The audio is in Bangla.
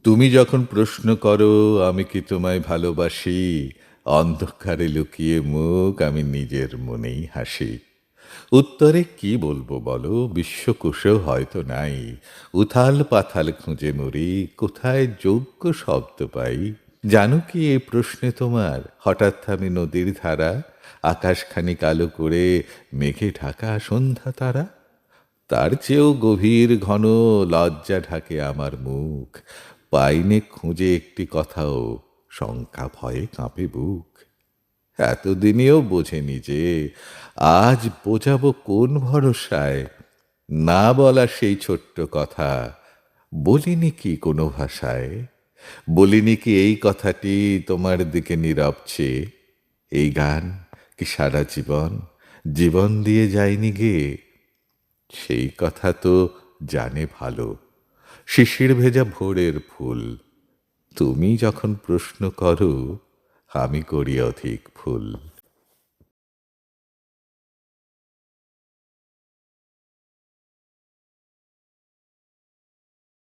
তুমি যখন প্রশ্ন করো আমি কি তোমায় ভালোবাসি, অন্ধকারে লুকিয়ে মুখ আমি নিজের মনেই হাসি। উত্তরে কি বলবো বলো, বিশ্বকোষেও হয়তো নাই। উথাল পাথাল খুঁজে মরি, কোথায় যোগ্য শব্দ পাই। জানো কি এই প্রশ্নে তোমার হঠাৎ থামে নদীর ধারা, আকাশখানি কালো করে মেঘে ঢাকা সন্ধ্যা তারা। তার চেয়েও গভীর ঘন লজ্জা ঢাকে আমার মুখ, পাইনে খুঁজে একটি কথাও, শঙ্কা ভয়ে কাঁপে বুক। এতদিনেও বোঝেনি যে আজ বোঝাবো কোন ভরসায়। না বলা সেই ছোট্ট কথা বলিনি কি কোনো ভাষায়। বলিনি কি এই কথাটি তোমার দিকে নীরব চেয়ে। এই গান কি সারা জীবন জীবন দিয়ে যায়নি গে। সেই কথা তো জানে ভালো শিশির ভেজা ভোরের ফুল। তুমি যখন প্রশ্ন করো আমি করি অধিক ভুল।